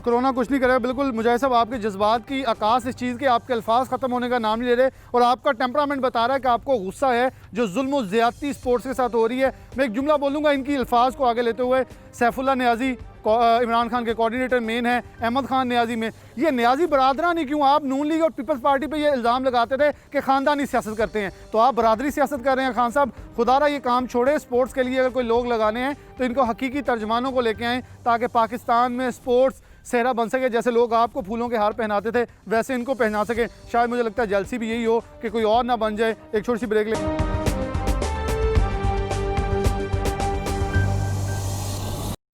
कोरोना कुछ नहीं करेगा। बिल्कुल मुजाहिद साहब, आपके जज्बात की आकाश इस चीज़ के, आपके अल्फाज ख़त्म होने का नाम नहीं ले रहे और आपका टेम्परामेंट बता रहा है कि आपको गुस्सा है जो जुल्म और ज़्यादती स्पोर्ट्स के साथ हो रही है। मैं एक जुमला बोलूँगा इनकी अल्फाज को आगे लेते हुए। सैफुल्ला नियाज़ी इमरान खान के कोऑर्डिनेटर मेन है, अहमद खान नियाज़ी में। ये नियाज़ी बरादरानी क्यों? आप नून लीग और पीपल्स पार्टी पे ये इल्ज़ाम लगाते थे कि ख़ानदानी सियासत करते हैं, तो आप बरादरी सियासत कर रहे हैं। खान साहब, खुदारा ये काम छोड़े। स्पोर्ट्स के लिए अगर कोई लोग लगाने हैं तो इनको हकीकी तर्जमानों को लेके आएँ ताकि पाकिस्तान में स्पोर्ट्स सेहरा बन सके। जैसे लोग आपको फूलों के हार पहनाते थे वैसे इनको पहना सके। शायद मुझे लगता है जलसी भी यही हो कि कोई और ना बन जाए। एक छोटी सी ब्रेक ले।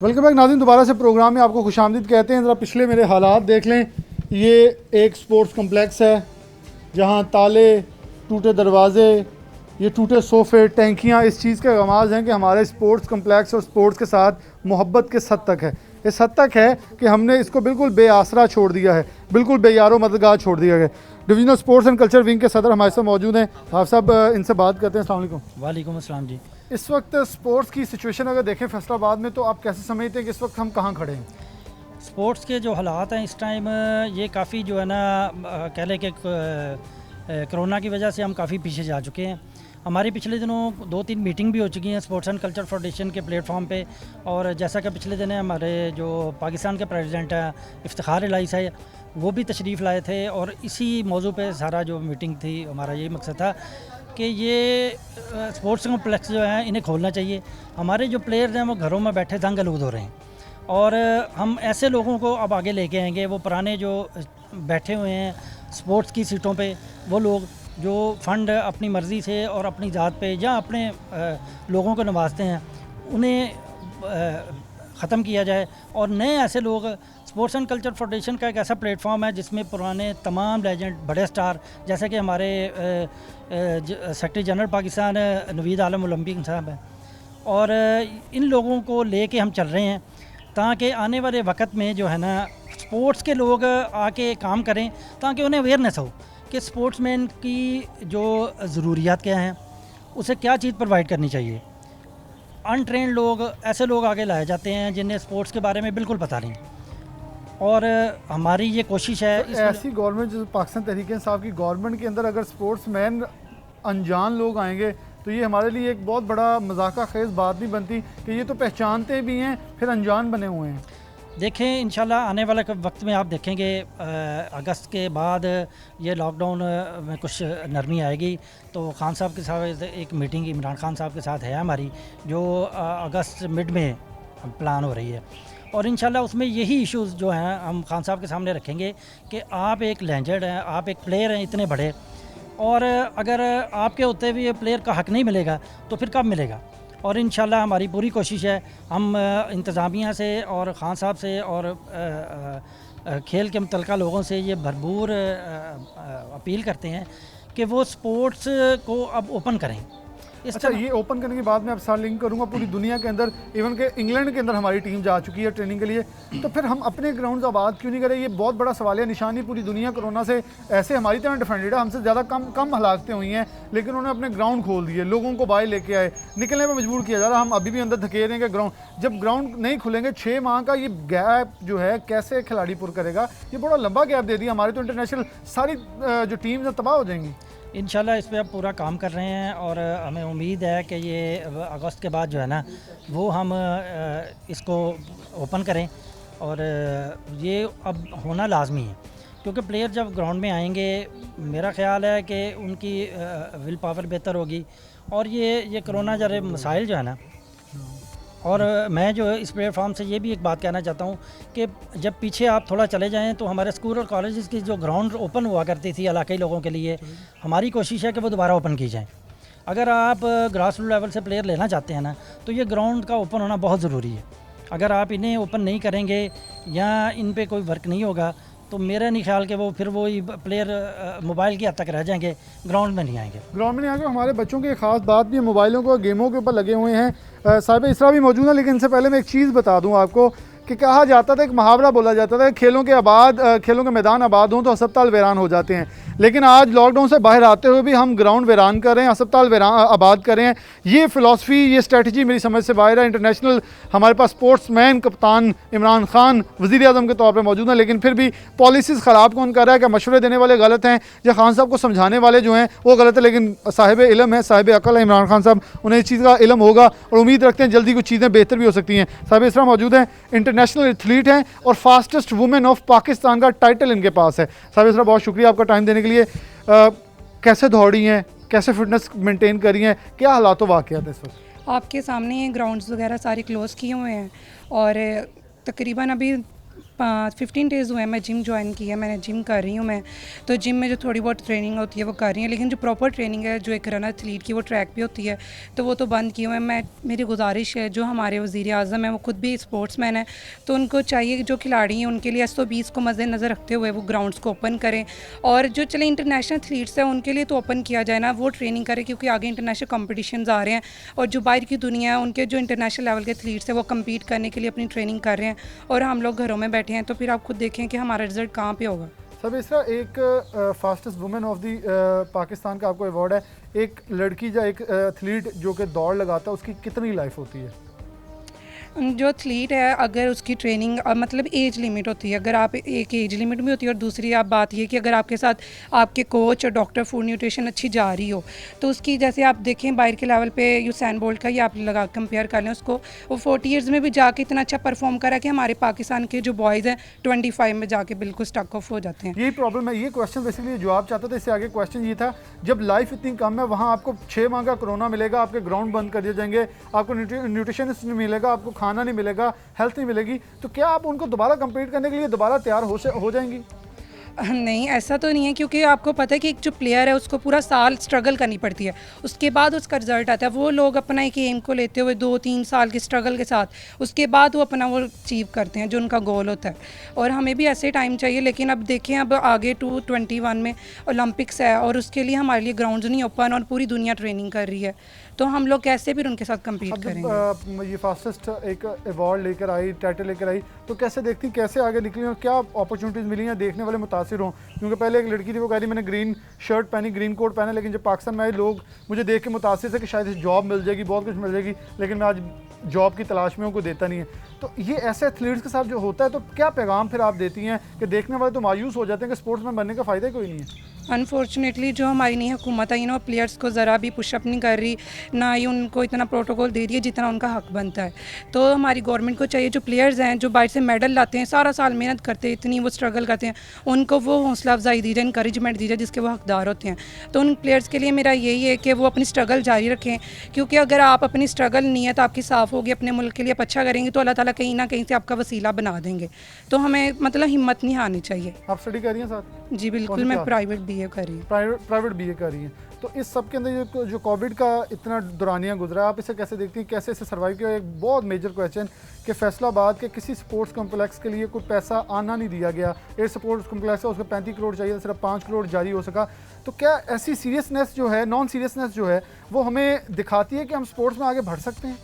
वेलकम बैक नाज़रीन, दोबारा से प्रोग्राम में आपको खुशामदीद कहते हैं। ज़रा पिछले मेरे हालात देख लें। ये एक स्पोर्ट्स कम्प्लेक्स है जहाँ ताले, टूटे दरवाजे, ये टूटे सोफ़े, टैंकियाँ इस चीज़ के आगाज़ हैं कि हमारे स्पोर्ट्स कम्प्लेक्स और स्पोर्ट्स के साथ मोहब्बत किस हद तक है। इस हद तक है कि हमने इसको बिल्कुल बेआसरा छोड़ दिया है, बिल्कुल बेयारो मददगार छोड़ दिया गया। Divisional sports and culture wing के सदर हमारे साथ मौजूद हैं। आप सब इनसे बात करते हैं। अस्सलाम वालेकुम। वालेकुम अस्सलाम जी। इस वक्त स्पोर्ट्स की सिचुएशन अगर देखें फैसलाबाद में, तो आप कैसे समझते हैं कि इस वक्त हम कहाँ खड़े हैं? स्पोर्ट्स के जो हालात हैं इस टाइम, ये काफ़ी जो है ना, कह लें कि कोरोना की वजह से हम काफ़ी पीछे जा चुके हैं। हमारी पिछले दिनों 2-3 मीटिंग भी हो चुकी हैं स्पोर्ट्स एंड कल्चर फाउंडेशन के प्लेटफॉर्म पे। और जैसा कि पिछले दिन हमारे जो पाकिस्तान के प्रेसिडेंट हैं इफ्तिखार इलाही साहब, वो भी तशरीफ़ लाए थे और इसी मौजू पे सारा जो मीटिंग थी, हमारा यही मकसद था कि ये स्पोर्ट्स कॉम्प्लेक्स जो हैं इन्हें खोलना चाहिए। हमारे जो प्लेयर्स हैं वो घरों में बैठे तंग आलूद हो रहे हैं और हम ऐसे लोगों को अब आगे लेके आएंगे। वो पुराने जो बैठे हुए हैं स्पोर्ट्स की सीटों पे, वो लोग जो फ़ंड अपनी मर्ज़ी से और अपनी ज़ात पे या अपने लोगों को नवाजते हैं, उन्हें ख़त्म किया जाए और नए ऐसे लोग। स्पोर्ट्स एंड कल्चर फाउंडेशन का एक ऐसा प्लेटफॉर्म है जिसमें पुराने तमाम लेजेंड, बड़े स्टार, जैसे कि हमारे सेक्रेटरी जनरल पाकिस्तान नवीद आलम ओलंपिक साहब हैं, और इन लोगों को लेके हम चल रहे हैं ताकि आने वाले वक्त में जो है ना स्पोर्ट्स के लोग आके काम करें, ताकि उन्हें अवेयरनेस हो कि स्पोर्ट्समैन की जो ज़रूरियात क्या हैं, उसे क्या चीज़ प्रोवाइड करनी चाहिए। अनट्रेंड लोग, ऐसे लोग आगे लाए जाते हैं जिन्हें स्पोर्ट्स के बारे में बिल्कुल पता नहीं। और हमारी ये कोशिश है तो ऐसी गवर्नमेंट, जो पाकिस्तान तहरीक इंसाफ की गवर्नमेंट के अंदर अगर स्पोर्ट्समैन अनजान लोग आएंगे तो तो ये हमारे लिए एक बहुत बड़ा मजाका खेज़ बात नहीं बनती कि ये तो पहचानते भी हैं फिर अनजान बने हुए हैं। देखें इंशाल्लाह आने वाले वक्त में आप देखेंगे अगस्त के बाद ये लॉकडाउन में कुछ नरमी आएगी। तो खान साहब के साथ एक मीटिंग इमरान खान साहब के साथ है हमारी, जो अगस्त मिड में प्लान हो रही है, और इंशाल्लाह उसमें यही इश्यूज़ जो हैं हम खान साहब के सामने रखेंगे कि आप एक लेजेंड हैं, आप एक प्लेयर हैं इतने बड़े, और अगर आपके होते हुए प्लेयर का हक़ नहीं मिलेगा तो फिर कब मिलेगा। और इंशाल्लाह हमारी पूरी कोशिश है, हम इंतज़ामिया से और ख़ान साहब से और खेल के मुतल्लिक़ लोगों से ये भरपूर अपील करते हैं कि वो स्पोर्ट्स को अब ओपन करें। अच्छा, ये ओपन करने की बात मैं अब साथ लिंक करूंगा, पूरी दुनिया के अंदर इवन के इंग्लैंड के अंदर हमारी टीम जा चुकी है ट्रेनिंग के लिए, तो फिर हम अपने ग्राउंड्स आबाद क्यों नहीं करें? ये बहुत बड़ा सवाल है। निशानी पूरी दुनिया कोरोना से ऐसे हमारी तरह डिफेंडेड है, हमसे ज़्यादा कम हलाकतें हुई हैं, लेकिन उन्होंने अपने ग्राउंड खोल दिए, लोगों को बाहर लेके आए, निकलने पर मजबूर किया जा रहा। हम अभी भी अंदर धकेल रहे हैं कि ग्राउंड जब ग्राउंड नहीं खुलेंगे 6 माह का ये गैप जो है कैसे खिलाड़ी पुर करेगा? ये बड़ा लंबा गैप दे दिया, हमारी तो इंटरनेशनल सारी जो टीम्स हैं तबाह हो जाएंगी। इंशाल्लाह इस पे अब पूरा काम कर रहे हैं और हमें उम्मीद है कि ये अगस्त के बाद जो है ना वो हम इसको ओपन करें, और ये अब होना लाजमी है, क्योंकि प्लेयर जब ग्राउंड में आएंगे मेरा ख़्याल है कि उनकी विल पावर बेहतर होगी, और ये कोरोना जरा मसाइल जो है ना, और मैं जो इस प्लेटफॉर्म से ये भी एक बात कहना चाहता हूँ कि जब पीछे आप थोड़ा चले जाएं तो हमारे स्कूल और कॉलेजेस की जो ग्राउंड ओपन हुआ करती थी इलाकाई लोगों के लिए, हमारी कोशिश है कि वो दोबारा ओपन की जाएं। अगर आप ग्रास रूट लेवल से प्लेयर लेना चाहते हैं ना, तो ये ग्राउंड का ओपन होना बहुत ज़रूरी है। अगर आप इन्हें ओपन नहीं करेंगे या इन पर कोई वर्क नहीं होगा तो मेरा नहीं ख्याल कि वो फिर वही प्लेयर मोबाइल की हद तक रह जाएंगे, ग्राउंड में नहीं आएंगे। ग्राउंड में नहीं आएंगे। हमारे बच्चों की एक ख़ास बात भी है, मोबाइलों को गेमों के ऊपर लगे हुए हैं। साहिब इसरा भी मौजूद है, लेकिन इनसे पहले मैं एक चीज़ बता दूं आपको कि कहा जाता था, एक मुहावरा बोला जाता था, खेलों के मैदान आबाद हों तो अस्पताल वीरान हो जाते हैं। लेकिन आज लॉकडाउन से बाहर आते हुए भी हम ग्राउंड वीरान कर रहे हैं, अस्पताल आबाद कर रहे हैं। ये फ़िलासफ़ी, ये स्ट्रेटजी मेरी समझ से बाहर है। इंटरनेशनल हमारे पास स्पोर्ट्समैन कप्तान इमरान खान वज़ीर आज़म के तौर पर मौजूद हैं, लेकिन फिर भी पॉलिसीज़ ख़राब कौन कर रहा है? कि मशवरे देने वाले गलत हैं या खान साहब को समझाने वाले जो हैं वो गलत है? लेकिन साहिब इल्म है, साहिब अकल है इमरान खान साहब, उन्हें इस चीज़ का इल्म होगा और उम्मीद रखते हैं जल्दी कुछ चीज़ें बेहतर भी हो सकती हैं। साहिब इसरा मौजूद हैं, इंटरनेशनल एथलीट हैं और फास्टेस्ट वुमेन ऑफ पाकिस्तान का टाइटल इनके पास है। साहिब इसरा बहुत शुक्रिया आपका टाइम देने के लिए। कैसे दौड़ी हैं, कैसे फिटनेस मेंटेन करी हैं, क्या हालात वाक़ियात है इस वक्त? आपके सामने ये ग्राउंड्स वगैरह सारे क्लोज़ किए हुए हैं और तकरीबन अभी 15 डेज़ हुए हैं मैं जिम ज्वाइन की है, मैंने जिम कर रही हूँ मैं। तो जिम में जो थोड़ी बहुत ट्रेनिंग होती है वो कर रही है, लेकिन जो प्रॉपर ट्रेनिंग है जो एक रनर एथलीट की वो ट्रैक पे होती है तो वो तो बंद किए हुए हैं। मेरी गुजारिश है, जो हमारे वज़ीर आज़म हैं वो खुद भी स्पोर्ट्समैन है, तो उनको चाहिए जो खिलाड़ी हैं उनके लिए 120 को मद्देनज़र रखते हुए वो ग्राउंड्स को ओपन करें, और जो चले इंटरनेशनल एथलीट्स हैं उनके लिए तो ओपन किया जाए ना, वो ट्रेनिंग करें, क्योंकि आगे इंटरनेशनल कॉम्पिटिशन्स आ रहे हैं और जो बाहर की दुनिया है उनके जो इंटरनेशनल लेवल के एथलीट्स हैं वो कम्पीट करने के लिए अपनी ट्रेनिंग कर रहे हैं और हम लोग घरों में बैठे हैं, तो फिर आप खुद देखें कि हमारा रिजल्ट कहाँ पे होगा। सब इसरा एक fastest women of the Pakistan का आपको अवार्ड है। एक लड़की या एक एथलीट जो कि दौड़ लगाता है उसकी कितनी लाइफ होती है? जो एथलीट है अगर उसकी ट्रेनिंग मतलब एज लिमिट होती है, अगर आप एक एज लिमिट भी होती है और दूसरी आप बात ये कि अगर आपके साथ आपके कोच और डॉक्टर फूड न्यूट्रिशन अच्छी जा रही हो तो उसकी, जैसे आप देखें बाहर के लेवल पे यूसैन बोल्ट का, ये आप लगा कंपेयर कर लें उसको, वो 40 ईयर्स में भी जाके इतना अच्छा परफॉर्म करा कि हमारे पाकिस्तान के जो बॉयज़ हैं 25 में जाके बिल्कुल स्टक ऑफ हो जाते हैं। यही प्रॉब्लम है। ये क्वेश्चन बेसिकली जवाब चाहता था, इससे आगे क्वेश्चन ये था, जब लाइफ इतनी कम है वहाँ आपको 6 माह का कोरोना मिलेगा, आपके ग्राउंड बंद कर दिए जाएंगे, आपको न्यूट्रिशनिस्ट नहीं मिलेगा, आपको खाना नहीं मिलेगा, हेल्थ नहीं मिलेगी, तो क्या आप उनको दोबारा कंपीट करने के लिए दोबारा तैयार हो जाएंगी? नहीं, ऐसा तो नहीं है, क्योंकि आपको पता है कि एक जो प्लेयर है उसको पूरा साल स्ट्रगल करनी पड़ती है, उसके बाद उसका रिजल्ट आता है। वो लोग अपना एक एम को लेते हुए 2-3 साल की स्ट्रगल के साथ उसके बाद वो अपना वो अचीव करते हैं जो उनका गोल होता है, और हमें भी ऐसे टाइम चाहिए। लेकिन अब देखें, अब आगे 2021 में ओलंपिक्स है और उसके लिए हमारे लिए ग्राउंड नहीं ओपन और पूरी दुनिया ट्रेनिंग कर रही है, तो हम लोग कैसे फिर उनके साथ कम्पीट करेंगे? ये फास्टेस्ट एक अवार्ड लेकर आई, टाइटल लेकर आई, तो कैसे देखती, कैसे आगे निकली और क्या अपॉर्चुनिटीज़ मिली हैं? देखने वाले मुतासिर हों, क्योंकि पहले एक लड़की थी वो कह रही मैंने ग्रीन शर्ट पहनी, ग्रीन कोट पहना, लेकिन जब पाकिस्तान में आए लोग मुझे देख के मुतासिर थे कि शायद जॉब मिल जाएगी, बहुत कुछ मिल जाएगी, लेकिन मैं आज जॉब की तलाश में हूँ, कोई देता नहीं है। तो ये ऐसे एथलीट्स के साथ जो होता है, तो क्या पैगाम फिर आप देती हैं कि देखने वाले तो मायूस हो जाते हैं कि स्पोर्ट्समैन बनने का फ़ायदा कोई नहीं है? अनफॉर्चुनेटली जो हमारी नई हुकूमत आई ना, वो प्लेयर्स को ज़रा भी पुशअप नहीं कर रही, ना ही उनको इतना प्रोटोकॉल दे रही है जितना उनका हक बनता है। तो हमारी गवर्नमेंट को चाहिए, जो प्लेयर्स हैं जो बाहर से मेडल लाते हैं, सारा साल मेहनत करते हैं, इतनी वो स्ट्रगल करते हैं, उनको वो हौसला अफजाई दी जाए, इंकरेजमेंट दी जाए जिसके वो हकदार होते हैं। तो उन प्लेयर्स के लिए मेरा यही है कि वो अपनी स्ट्रगल जारी रखें, क्योंकि अगर आप अपनी स्ट्रगल नीयत आपकी साफ़ होगी, अपने मुल्क के लिए आप अच्छा करेंगे, तो अल्लाह ताला कहीं ना कहीं से आपका वसीला बना देंगे। तो हमें मतलब हिम्मत नहीं हारनी चाहिए। आप स्टडी कर रही हैं साथ? जी बिल्कुल, मैं प्राइवेट BA कर रही हूँ। प्राइवेट BA कर रही हैं। तो इस सब के अंदर जो कोविड का इतना दौरानिया गुजरा, आप इसे कैसे देखती हैं, कैसे इसे सर्वाइव किया? एक बहुत मेजर क्वेश्चन कि फैसलाबाद के किसी स्पोर्ट्स कॉम्प्लेक्स के लिए कोई पैसा आना नहीं दिया गया। एक स्पोर्ट्स कॉम्प्लेक्स है, उसको 35 करोड़ चाहिए, सिर्फ 5 करोड़ जारी हो सका। तो क्या ऐसी सीरियसनेस जो है, नॉन सीरियसनेस जो है, वो हमें दिखाती है कि हम स्पोर्ट्स में आगे बढ़ सकते हैं?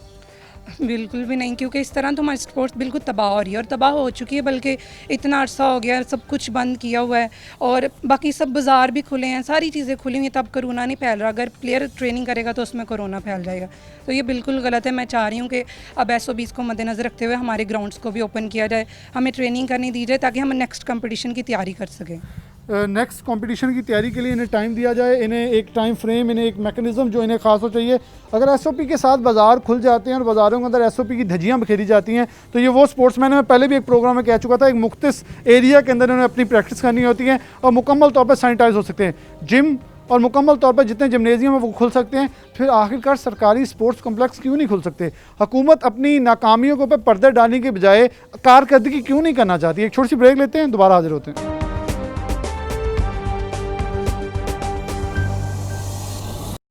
बिल्कुल भी नहीं, क्योंकि इस तरह तो हमारी स्पोर्ट्स बिल्कुल तबाह हो रही है और तबाह हो चुकी है, बल्कि इतना अरसा हो गया, सब कुछ बंद किया हुआ है और बाकी सब बाज़ार भी खुले हैं, सारी चीज़ें खुली हुई हैं, तब कोरोना नहीं फैल रहा। अगर प्लेयर ट्रेनिंग करेगा तो उसमें कोरोना फैल जाएगा, तो ये बिल्कुल गलत है। मैं चाह रही हूँ कि अब SOPs को मद्देनज़र रखते हुए हमारे ग्राउंड्स को भी ओपन किया जाए, हमें ट्रेनिंग करनी दी जाए ताकि हम नेक्स्ट कंपटीशन की तैयारी कर सकें। नेक्स्ट कंपटीशन की तैयारी के लिए इन्हें टाइम दिया जाए, इन्हें एक टाइम फ्रेम, इन्हें एक मैकेनिज़्म जो इन्हें खास हो चाहिए। अगर SOP के साथ बाज़ार खुल जाते हैं और बाज़ारों के अंदर SOP की धज्जियाँ बखेरी जाती हैं, तो ये वो स्पोर्ट्समैन है, मैं पहले भी एक प्रोग्राम में कह चुका था, एक मुख्तस एरिया के अंदर इन्हें अपनी प्रैक्टिस करनी होती है और मुकम्मल तौर पर सैनिटाइज हो सकते हैं जिम, और मुकम्मल तौर पर जितने जिमनेजियम है वो खुल सकते हैं। फिर आखिरकार सरकारी स्पोर्ट्स कॉम्प्लेक्स क्यों नहीं खुल सकते? हुकूमत अपनी नाकामियों के ऊपर पर्दे डालने के बजाय कारकर्दगी क्यों नहीं करना चाहती? एक छोटी सी ब्रेक लेते हैं, दोबारा हाजिर होते हैं।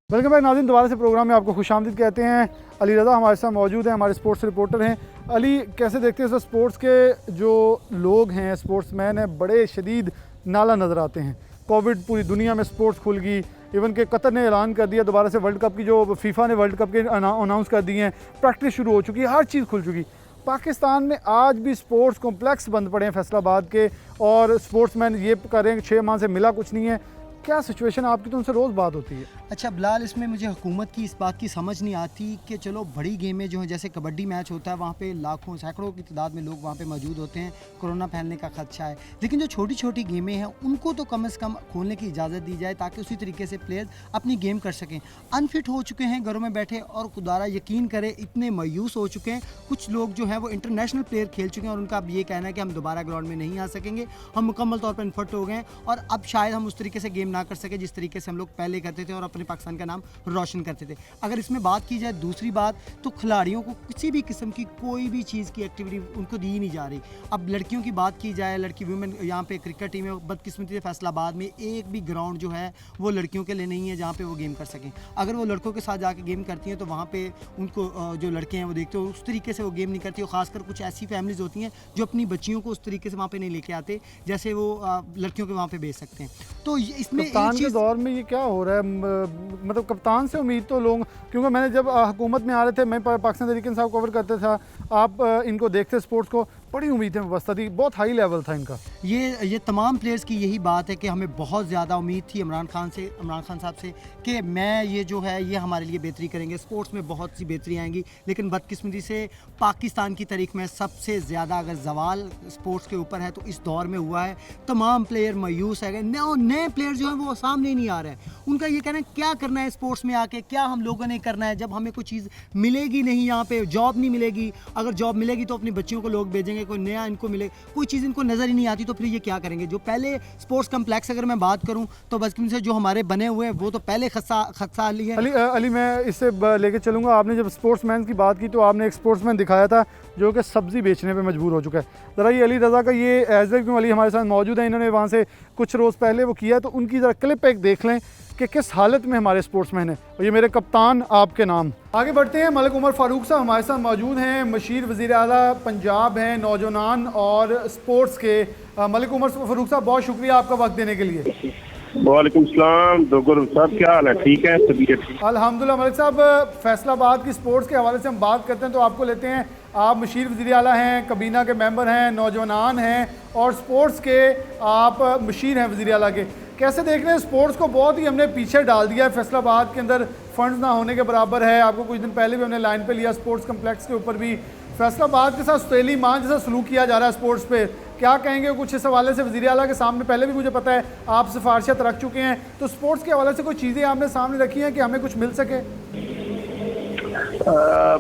वेलकम बैक नाज़रीन, दोबारा से प्रोग्राम में आपको खुशामदीद कहते हैं। अली रज़ा हमारे साथ मौजूद हैं, हमारे स्पोर्ट्स रिपोर्टर हैं। अली, कैसे देखते हैं सर, स्पोर्ट्स के जो लोग हैं, स्पोर्ट्समैन हैं, बड़े शदीद नाला नज़र आते हैं। कोविड पूरी दुनिया में स्पोर्ट्स खुल गई, इवन के कतर ने ऐलान कर दिया दोबारा से वर्ल्ड कप की, जो फीफा ने वर्ल्ड कप के अनाउंस कर दिए हैं, प्रैक्टिस शुरू हो चुकी है, हर चीज़ खुल चुकी। पाकिस्तान में आज भी स्पोर्ट्स कॉम्प्लेक्स बंद पड़े हैं फैसलाबाद के, और स्पोर्ट्समैन ये कर रहे हैं कि 6 माह से मिला कुछ नहीं है। क्या सिचुएशन आपकी? तो उनसे रोज़ बात होती है। अच्छा बिलाल, इसमें मुझे हुकूमत की इस बात की समझ नहीं आती कि चलो बड़ी गेमें जो हैं, जैसे कबड्डी मैच होता है, वहाँ पे लाखों सैकड़ों की तादाद में लोग वहाँ पे मौजूद होते हैं, कोरोना फैलने का खदशा है, लेकिन जो छोटी छोटी गेमें हैं उनको तो कम से कम खोलने की इजाज़त दी जाए ताकि उसी तरीके से प्लेयर्स अपनी गेम कर सकें। अनफिट हो चुके हैं घरों में बैठे, और खुदारा यकीन करें इतने मायूस हो चुके हैं। कुछ लोग जो हैं वो इंटरनेशनल प्लेयर खेल चुके हैं और उनका अब ये कहना है कि हम दोबारा ग्राउंड में नहीं आ सकेंगे, हम मुकम्मल तौर पर अनफिट हो गए हैं और अब शायद हम उस तरीके से गेम ना कर सके जिस तरीके से हम लोग पहले करते थे और अपने पाकिस्तान का नाम रोशन करते थे। अगर इसमें बात की जाए दूसरी बात, तो खिलाड़ियों को किसी भी किस्म की कोई भी चीज़ की एक्टिविटी उनको दी नहीं जा रही। अब लड़कियों की बात की जाए, लड़की वुमेन यहाँ पे क्रिकेट टीम है, बदकिस्मती से फैसलाबाद में एक भी ग्राउंड जो है वो लड़कियों के लिए नहीं है जहाँ पे वो गेम कर सकें। अगर वो लड़कों के साथ जाके गेम करती हैं तो वहाँ पे उनको जो लड़के हैं वो देखते हो उस तरीके से वो गेम नहीं करती, और ख़ासकर कुछ ऐसी फैमिलीज़ होती हैं जो अपनी बच्चियों को उस तरीके से वहाँ पर नहीं लेके आते जैसे वो लड़कियों के वहाँ पर भेज सकते हैं। तो इसमें कप्तान के दौर में ये क्या हो रहा है? मतलब कप्तान से उम्मीद तो लोग, क्योंकि मैंने जब हुकूमत में आ रहे थे, मैं पाकिस्तान तहरीक इंसाफ कवर करते था, आप इनको देखते स्पोर्ट्स को, बड़ी उम्मीदें व्यवस्था थी, बहुत हाई लेवल था इनका। ये तमाम प्लेयर्स की यही बात है कि हमें बहुत ज़्यादा उम्मीद थी इमरान खान साहब से कि मैं ये जो है ये हमारे लिए बेहतरी करेंगे, स्पोर्ट्स में बहुत सी बेहतरी आएंगी। लेकिन बदकिस्मती से पाकिस्तान की तारीख में सबसे ज़्यादा अगर जवाल स्पोर्ट्स के ऊपर है तो इस दौर में हुआ है। तमाम प्लेयर मायूस है, नए प्लेयर जो हैं वो सामने ही नहीं आ रहे हैं। उनका ये कहना है क्या करना है स्पोर्ट्स में आके, क्या हम लोगों ने करना है जब हमें कोई चीज़ मिलेगी नहीं, यहाँ पे जॉब नहीं मिलेगी, अगर जॉब मिलेगी तो अपनी बच्चियों को लोग भेजेंगे, कोई नया इनको मिले, कोई चीज़ इनको नज़र ही नहीं आती, तो फिर ये क्या करेंगे? जो पहले स्पोर्ट्स कम्प्लेक्स अगर मैं बात करूँ तो बचपन से जो हमारे बने हुए हैं वो तो पहले खदशा लिए। अली मैं इससे लेके चलूँगा, आपने जब स्पोर्ट्समैन की बात की तो आपने एक स्पोर्ट्समैन दिखाया था जो कि सब्ज़ी बेचने पे मजबूर हो चुका है। ज़रा ये अली रज़ा का ये एज क्यों अली हमारे साथ मौजूद है, इन्होंने वहाँ से कुछ रोज़ पहले वो किया, तो उनकी ज़रा क्लिप एक देख लें कि किस हालत में हमारे स्पोर्ट्समैन हैं। और ये मेरे कप्तान आपके नाम। आगे बढ़ते हैं, मलिक उमर फ़ारूक साहब हमारे साथ मौजूद हैं, मशीर वज़ीर आला पंजाब हैं, नौजवान और स्पोर्ट्स के। मलिक उमर फ़ारूक साहब, बहुत शुक्रिया आपका वक्त देने के लिए। वालेकुम सलाम दोगर साहब, क्या हाल है? ठीक है, तबीयत? अल्हम्दुलिल्लाह। मलिक साहब, फैसलाबाद की स्पोर्ट्स के हवाले से हम बात करते हैं तो आपको लेते हैं, आप मशीर वज़ीर आला हैं, कबीना के मेंबर हैं, नौजवान हैं और स्पोर्ट्स के आप मशीर हैं वज़ीर आला के। कैसे देख रहे हैं स्पोर्ट्स को? बहुत ही हमने पीछे डाल दिया है, फैसलाबाद के अंदर फंड्स ना होने के बराबर है। आपको कुछ दिन पहले भी हमने लाइन पे लिया स्पोर्ट्स कम्प्लेक्स के ऊपर भी, फैसलाबाद के साथ सुहेली मान जैसा सलूक किया जा रहा है स्पोर्ट्स पे, क्या कहेंगे कुछ इस हवाले से? वज़ीर आला के सामने पहले भी मुझे पता है आप सिफारिशात रख चुके हैं, तो स्पोर्ट्स के हवाले से कोई चीज़ें आपने सामने रखी हैं कि हमें कुछ मिल सके?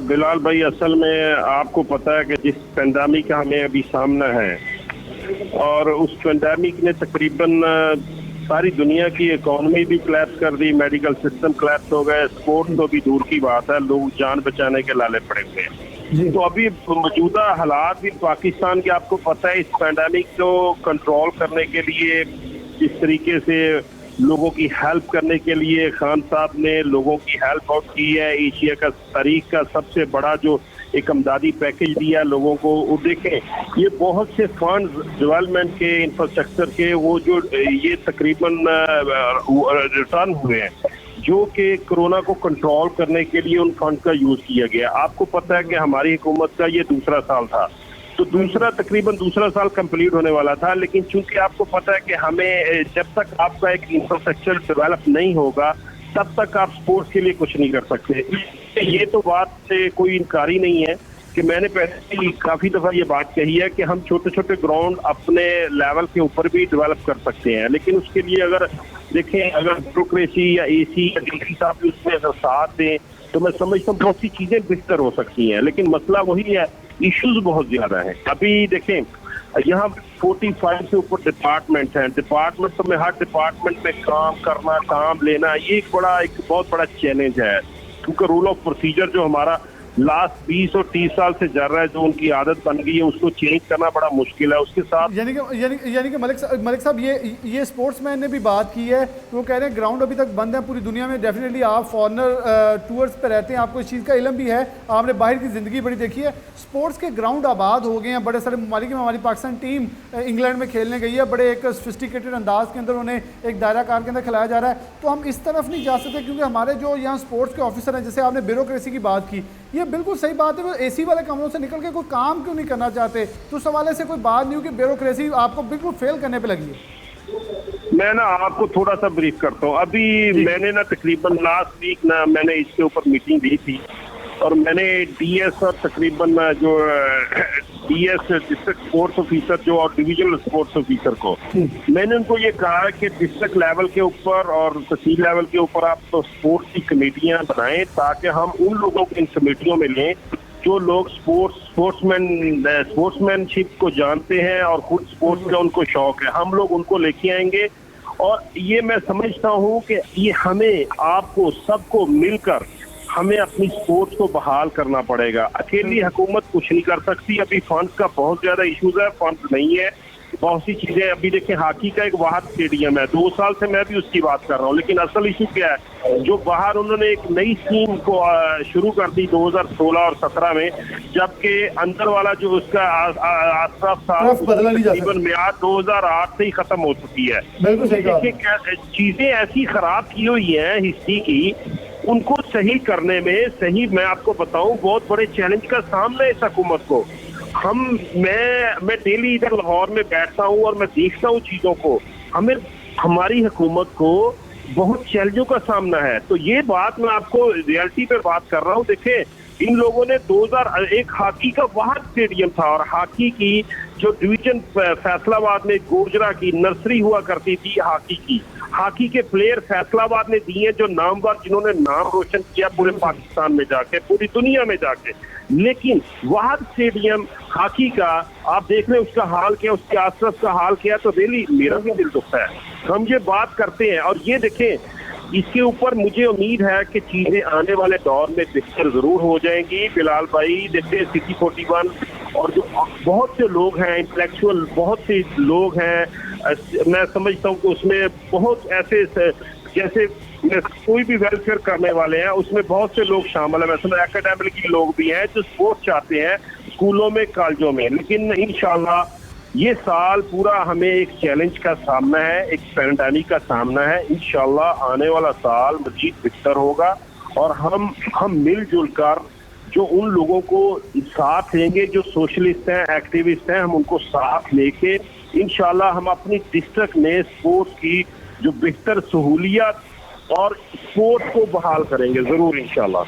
बिलाल भाई, असल में आपको पता है कि जिस पेंडेमिक का हमें अभी सामना है और उस पेंडेमिक ने तकरीबन सारी दुनिया की इकोनॉमी भी क्लैप्स कर दी, मेडिकल सिस्टम क्लैप्स हो गए, स्पोर्ट्स तो भी दूर की बात है, लोग जान बचाने के लाले पड़े हुए हैं। तो अभी मौजूदा हालात भी पाकिस्तान के आपको पता है, इस पैंडेमिक को कंट्रोल करने के लिए जिस तरीके से लोगों की हेल्प करने के लिए खान साहब ने लोगों की हेल्प आउट की है, एशिया का तारीख का सबसे बड़ा जो एक अमदादी पैकेज दिया लोगों को, वो देखें ये बहुत से फंड डेवलपमेंट के, इंफ्रास्ट्रक्चर के, वो जो ये तकरीबन रिटर्न हुए हैं जो कि कोरोना को कंट्रोल करने के लिए उन फंड का यूज किया गया। आपको पता है कि हमारी हुकूमत का ये दूसरा साल था, तो तकरीबन दूसरा साल कंप्लीट होने वाला था, लेकिन चूंकि आपको पता है कि हमें जब तक आपका एक इंफ्रास्ट्रक्चर डेवलप नहीं होगा तब तक आप स्पोर्ट्स के लिए कुछ नहीं कर सकते। ये तो बात से कोई इनकारी नहीं है कि मैंने पहले ही काफी दफा ये बात कही है कि हम छोटे छोटे ग्राउंड अपने लेवल के ऊपर भी डेवलप कर सकते हैं, लेकिन उसके लिए अगर देखें, अगर ब्यूरोक्रेसी या एसी या डीसी साहब भी उसमें अगर साथ दें तो मैं समझता हूँ बहुत सी चीजें बेहतर हो सकती हैं। लेकिन मसला वही है, इश्यूज बहुत ज्यादा हैं। अभी देखें यहाँ 45 से ऊपर डिपार्टमेंट हैं, डिपार्टमेंट में हर डिपार्टमेंट में काम करना, काम लेना, ये एक बहुत बड़ा चैलेंज है, क्योंकि रूल ऑफ प्रोसीजर जो हमारा लास्ट 20 और 30 साल से चल रहा है, जो उनकी आदत बन गई है, उसको चेंज करना बड़ा मुश्किल है। उसके साथ यानी कि मलिक साहब ये स्पोर्ट्समैन ने भी बात की है, वो कह रहे हैं ग्राउंड अभी तक बंद है पूरी दुनिया में। डेफिनेटली आप फॉरनर टूर्स पे रहते हैं, आपको इस चीज़ का इल्म भी है, आपने बाहर की ज़िंदगी बड़ी देखी है। स्पोर्ट्स के ग्राउंड आबाद हो गए हैं बड़े सारे ममालिक में। हमारी पाकिस्तान टीम इंग्लैंड में खेलने गई है, बड़े एक सोफिस्टिकेटेड अंदाज के अंदर उन्हें एक दायरा कार के अंदर खिलाया जा रहा है। तो हम इस तरफ नहीं जा सकते क्योंकि हमारे जो यहाँ स्पोर्ट्स के ऑफिसर हैं, जैसे आपने ब्यूरोक्रेसी की बात की, ये बिल्कुल सही बात है, वो एसी वाले कमरों से निकल के कोई काम क्यों नहीं करना चाहते? तो उस हवाले से कोई बात नहीं हो कि ब्यूरोक्रेसी आपको बिल्कुल फेल करने पे लगी है। मैं ना आपको थोड़ा सा ब्रीफ करता हूँ। अभी मैंने ना तकरीबन लास्ट वीक ना मैंने इसके ऊपर मीटिंग दी थी और मैंने डीएस और तकरीबन जो डीएस डिस्ट्रिक्ट स्पोर्ट्स ऑफिसर जो और डिविजनल स्पोर्ट्स ऑफिसर को मैंने उनको ये कहा कि डिस्ट्रिक्ट लेवल के ऊपर और तहसील लेवल के ऊपर आप तो स्पोर्ट्स की कमेटियां बनाएं ताकि हम उन लोगों को इन कमेटियों में लें जो लोग स्पोर्ट्समैनशिप को जानते हैं और खुद स्पोर्ट्स का उनको शौक है। हम लोग उनको लेके आएंगे और ये मैं समझता हूँ कि ये हमें आपको सबको मिलकर हमें अपनी स्पोर्ट्स को बहाल करना पड़ेगा। अकेली हुकूमत कुछ नहीं कर सकती। अभी फंड्स का बहुत ज्यादा इश्यूज है, फंड्स नहीं है, बहुत सी चीजें। अभी देखें हॉकी का एक वाहद स्टेडियम है, 2 साल से मैं भी उसकी बात कर रहा हूँ, लेकिन असल इशू क्या है, जो बाहर उन्होंने एक नई स्कीम को शुरू कर दी 2016 और 17 में, जबकि अंदर वाला जो उसका तकरीबन म्याद 2008 से ही खत्म हो चुकी है। देखिए चीजें ऐसी खराब की हुई है हिस्ट्री की, उनको सही करने में सही मैं आपको बताऊं बहुत बड़े चैलेंज का सामना है इस हुकूमत को। मैं डेली इधर लाहौर में बैठता हूं और मैं देखता हूं चीजों को, हमारी हुकूमत को बहुत चैलेंजों का सामना है। तो ये बात मैं आपको रियलिटी पे बात कर रहा हूं। देखें इन लोगों ने 2001 हॉकी का वाहद स्टेडियम था और हॉकी की जो डिवीजन फैसलाबाद में गोजरा की नर्सरी हुआ करती थी, हॉकी के प्लेयर फैसलाबाद ने दिए जो नामवर, जिन्होंने नाम रोशन किया पूरे पाकिस्तान में जाके, पूरी दुनिया में जाके। लेकिन वाहद स्टेडियम हॉकी का आप देख रहे हैं उसका हाल क्या, उसके आसपास का हाल क्या, तो रियली मेरा भी दिल दुखता है। हम ये बात करते हैं और ये देखें इसके ऊपर मुझे उम्मीद है कि चीजें आने वाले दौर में बेहतर जरूर हो जाएंगी। बिलाल भाई देखते सिटी 41 और जो बहुत से लोग हैं इंटेलेक्चुअल, बहुत से लोग हैं, मैं समझता हूँ कि उसमें बहुत ऐसे जैसे कोई भी वेलफेयर करने वाले हैं उसमें बहुत से लोग शामिल हैं। मैं समझ एकेडमिक लोग भी हैं जो स्पोर्ट्स चाहते हैं स्कूलों में, कॉलेजों में। लेकिन इंशाल्लाह ये साल पूरा हमें एक चैलेंज का सामना है, एक पैंडेमिक का सामना है। इंशाल्लाह आने वाला साल मजीद बेहतर होगा और हम मिलजुल कर जो उन लोगों को साथ लेंगे जो सोशलिस्ट हैं, एक्टिविस्ट हैं, हम उनको साथ लेके इंशाल्लाह हम अपनी डिस्ट्रिक्ट में स्पोर्ट्स की जो बेहतर सहूलियत और स्पोर्ट्स को बहाल करेंगे ज़रूर इंशाल्लाह।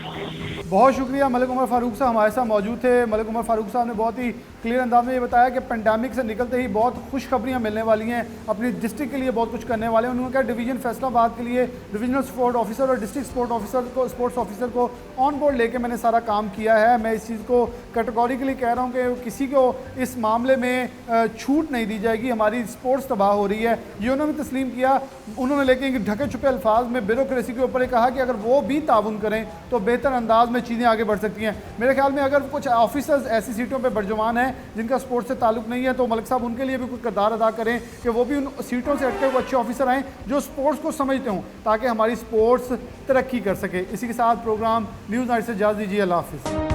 बहुत शुक्रिया। मलिक उमर फ़ारूक साहब हमारे साथ मौजूद थे। मलिक उमर फ़ारूक साहब ने बहुत ही क्लियर अंदाज में ये बताया कि पेंडेमिक से निकलते ही बहुत खुशखबरियाँ मिलने वाली हैं, अपनी डिस्ट्रिक्ट के लिए बहुत कुछ करने वाले हैं। उन्होंने कहा डिवीज़न फैसलाबाद के लिए डिविजनल स्पोर्ट ऑफिसर और डिस्ट्रिक्ट स्पोर्ट्स ऑफिसर को ऑन बोर्ड लेके मैंने सारा काम किया है। मैं इस चीज़ को कैटेगोरिकली कह रहा हूँ कि किसी को इस मामले में छूट नहीं दी जाएगी। हमारी स्पोर्ट्स तबाह हो रही है, ये उन्होंने तस्लीम किया। उन्होंने लेकिन ढके छुपे अल्फाज में ब्यूरोक्रेसी के ऊपर कहा कि अगर वो भी ताउन करें तो बेहतर अंदाज में चीज़ें आगे बढ़ सकती हैं। मेरे ख्याल में अगर कुछ ऑफिसर्स ऐसी सीटों पे बरजुमान हैं जिनका स्पोर्ट्स से ताल्लुक़ नहीं है तो मलिक साहब उनके लिए भी कुछ किरदार अदा करें कि वो भी उन सीटों से हटके वो अच्छे ऑफिसर आएँ जो स्पोर्ट्स को समझते हों, ताकि हमारी स्पोर्ट्स तरक्की कर सके। इसी के साथ प्रोग्राम न्यूज़ नाइट से इजाज़त दीजिए। अल्लाह हाफ़िज़।